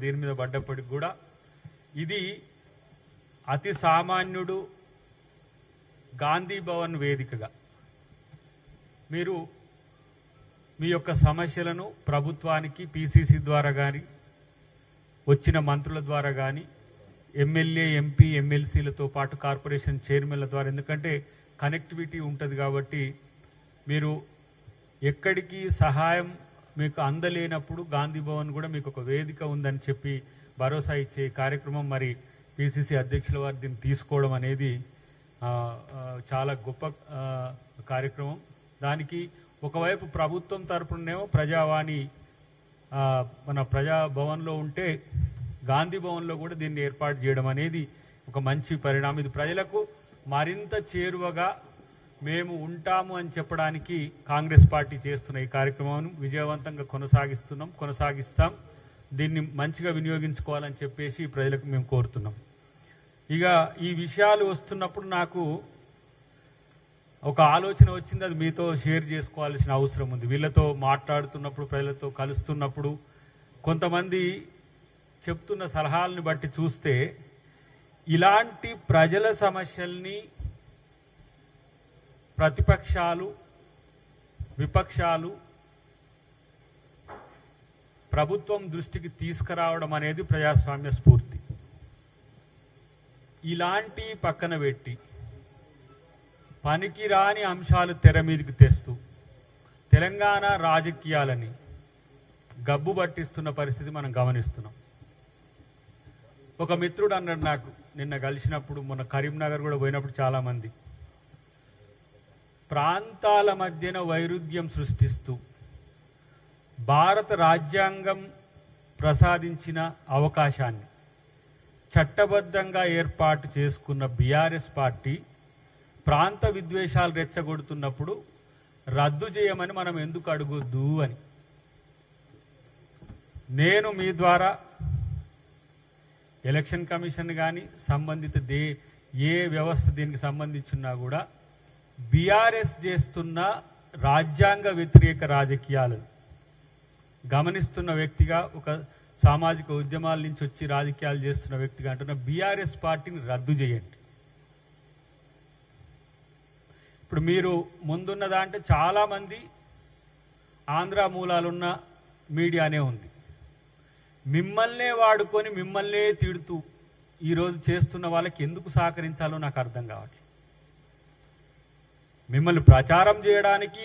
దేని మీద పడ్డప్పటికి కూడా ఇది అతి సామాన్యుడు గాంధీ భవన్ వేదికగా మీరు మీ యొక్క సమస్యలను ప్రభుత్వానికి పీసీసీ ద్వారా కానీ వచ్చిన మంత్రుల ద్వారా కానీ ఎమ్మెల్యే ఎంపీ ఎమ్మెల్సీలతో పాటు కార్పొరేషన్ చైర్మన్ల ద్వారా, ఎందుకంటే కనెక్టివిటీ ఉంటుంది కాబట్టి మీరు ఎక్కడికి సహాయం మీకు అందలేనప్పుడు గాంధీ భవన్ కూడా మీకు ఒక వేదిక ఉందని చెప్పి భరోసా ఇచ్చే కార్యక్రమం మరి పీసీసీ అధ్యక్షుల వారు దీన్ని తీసుకోవడం అనేది చాలా గొప్ప కార్యక్రమం. దానికి ఒకవైపు ప్రభుత్వం తరపునేమో ప్రజావాణి మన ప్రజాభవన్లో ఉంటే గాంధీ భవన్లో కూడా దీన్ని ఏర్పాటు చేయడం అనేది ఒక మంచి పరిణామం. ఇది ప్రజలకు మరింత చేరువగా మేము ఉంటాము అని చెప్పడానికి కాంగ్రెస్ పార్టీ చేస్తున్న ఈ కార్యక్రమాన్ని విజయవంతంగా కొనసాగిస్తాం. దీన్ని మంచిగా వినియోగించుకోవాలని చెప్పేసి ప్రజలకు మేము కోరుతున్నాం. ఇక ఈ విషయాలు వస్తున్నప్పుడు నాకు ఒక ఆలోచన వచ్చింది, అది మీతో షేర్ చేసుకోవాల్సిన అవసరం ఉంది. వీళ్ళతో మాట్లాడుతున్నప్పుడు ప్రజలతో కలుస్తున్నప్పుడు కొంతమంది చెప్తున్న సలహాలను బట్టి చూస్తే ఇలాంటి ప్రజల సమస్యల్ని ప్రతిపక్షాలు విపక్షాలు ప్రభుత్వం దృష్టికి తీసుకురావడం అనేది ప్రజాస్వామ్య స్ఫూర్తి. ఇలాంటి పక్కన పెట్టి పనికిరాని అంశాలు తెర మీదకి తెస్తూ తెలంగాణ రాజకీయాలని గబ్బు పట్టిస్తున్న పరిస్థితి మనం గమనిస్తున్నాం. ఒక మిత్రుడు అన్నాడు నాకు నిన్న కలిసినప్పుడు, మొన్న కరీంనగర్ కూడా పోయినప్పుడు, చాలామంది ప్రాంతాల మధ్యన వైరుధ్యం సృష్టిస్తూ భారత రాజ్యాంగం ప్రసాదించిన అవకాశాన్ని చట్టబద్ధంగా ఏర్పాటు చేసుకున్న బీఆర్ఎస్ పార్టీ ప్రాంత విద్వేషాలు రెచ్చగొడుతున్నప్పుడు రద్దు చేయమని మనం ఎందుకు అడగొద్దు అని నేను మీ ద్వారా ఎలక్షన్ కమిషన్ కానీ సంబంధిత ఏ వ్యవస్థ దీనికి సంబంధించినా కూడా బీఆర్ఎస్ చేస్తున్న రాజ్యాంగ వ్యతిరేక రాజకీయాలను గమనిస్తున్న వ్యక్తిగా, ఒక సామాజిక ఉద్యమాల నుంచి వచ్చి రాజకీయాలు చేస్తున్న వ్యక్తిగా అంటున్న బీఆర్ఎస్ పార్టీని రద్దు చేయండి. ఇప్పుడు మీరు ముందున్న దాంట్లో చాలామంది ఆంధ్ర మూలాలున్న మీడియానే ఉంది. మిమ్మల్నే వాడుకొని మిమ్మల్నే తిడుతూ ఈరోజు చేస్తున్న వాళ్ళకి ఎందుకు సహకరించాలో నాకు అర్థం కావట్లేదు. మిమ్మల్ని ప్రచారం చేయడానికి,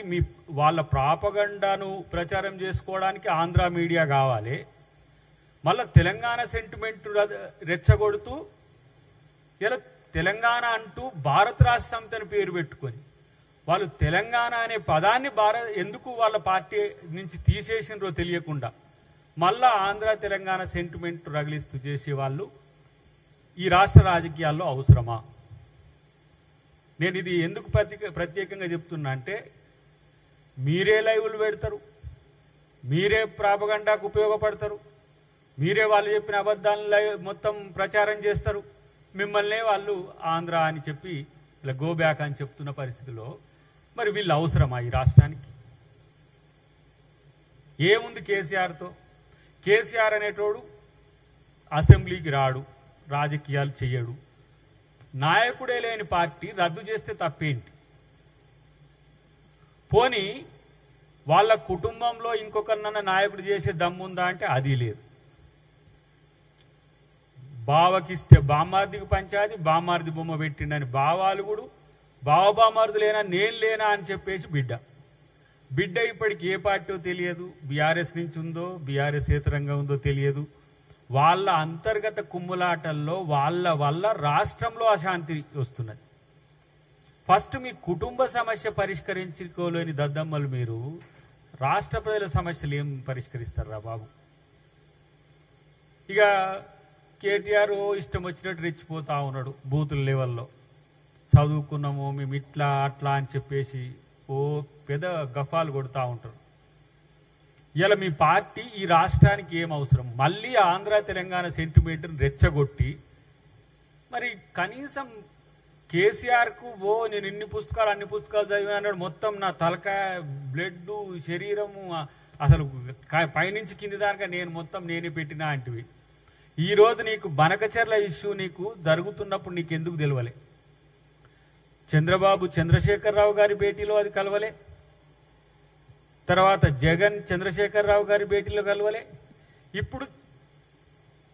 వాళ్ళ ప్రాపగండాను ప్రచారం చేసుకోవడానికి ఆంధ్ర మీడియా కావాలి. మళ్ళీ తెలంగాణ సెంటిమెంట్ రెచ్చగొడుతూ ఇలా తెలంగాణ అంటూ భారత రాష్ట్ర సమితిని పేరు పెట్టుకొని వాళ్ళు తెలంగాణ అనే పదాన్ని ఎందుకు వాళ్ళ పార్టీ నుంచి తీసేసినరో తెలియకుండా మళ్ళా ఆంధ్ర తెలంగాణ సెంటిమెంట్ రగిలిస్తూ చేసేవాళ్ళు ఈ రాష్ట్ర రాజకీయాల్లో అవసరమా? నేను ఇది ఎందుకు ప్రత్యేకంగా చెప్తున్నా అంటే, మీరే లైవ్లు పెడతారు, మీరే ప్రాపగండాకు ఉపయోగపడతారు, మీరే వాళ్ళు చెప్పిన అబద్ధాలను మొత్తం ప్రచారం చేస్తారు, మిమ్మల్నే వాళ్ళు ఆంధ్ర అని చెప్పి ఇలా గో బ్యాక్ అని చెప్తున్న పరిస్థితిలో మరి వీళ్ళు అవసరమా ఈ రాష్ట్రానికి? ఏముంది కేసీఆర్తో? కేసీఆర్ అనేటోడు అసెంబ్లీకి రాడు, రాజకీయాలు చెయ్యడు, నాయకుడే లేని పార్టీ రద్దు చేస్తే తప్పేంటి? పోనీ వాళ్ళ కుటుంబంలో ఇంకొకరినన్నా నాయకుడు చేసే దమ్ముందా అంటే అది లేదు. బావకిస్తే బామ్మార్దికి పంచాది, బామ్మార్ది బొమ్మ పెట్టిండని బావాలుగుడు, బావబామార్దు లేనా నేను లేనా అని చెప్పేసి బిడ్డ ఇప్పటికి ఏ పార్టీ తెలియదు, బీఆర్ఎస్ నుంచి ఉందో బీఆర్ఎస్ ఏతరంగా ఉందో తెలియదు. వాళ్ళ అంతర్గత కుమ్ములాటల్లో వాళ్ళ వల్ల రాష్ట్రంలో అశాంతి వస్తున్నది. ఫస్ట్ మీ కుటుంబ సమస్య పరిష్కరించుకోలేని దద్దమ్మలు మీరు రాష్ట్ర ప్రజల సమస్యలు ఏం పరిష్కరిస్తారా బాబు? ఇక కేటీఆర్ ఇష్టం వచ్చినట్టు రెచ్చిపోతా ఉన్నాడు బూతుల లెవెల్లో. చదువుకున్నాము మేము ఇట్లా అట్లా అని చెప్పేసి ఓ పెద్ద గఫాలు కొడుతూ ఉంటారు. ఇలా మీ పార్టీ ఈ రాష్ట్రానికి ఏం అవసరం? మళ్ళీ ఆంధ్ర తెలంగాణ సెంటిమెంట్ని రెచ్చగొట్టి మరి కనీసం కేసీఆర్కు నేను అన్ని పుస్తకాలు చదివినాడు, మొత్తం నా తలకాయ బ్లడ్ శరీరము అసలు పైనుంచి కింది దాకా నేనే పెట్టినా అంటివి. ఈరోజు నీకు బనకచెర్ల ఇష్యూ నీకు జరుగుతున్నప్పుడు నీకు ఎందుకు తెలియలే? చంద్రబాబు చంద్రశేఖరరావు గారి భేటీలో అది కలవలే, తర్వాత జగన్ చంద్రశేఖరరావు గారి భేటీలో కలవలే, ఇప్పుడు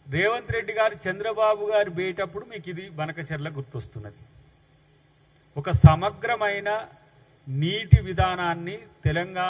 రేవంత్ రెడ్డి గారు చంద్రబాబు గారి భేటప్పుడు మీకు ఇది బనకచెర్ల గుర్తొస్తున్నది. ఒక సమగ్రమైన నీటి విధానాన్ని తెలంగాణ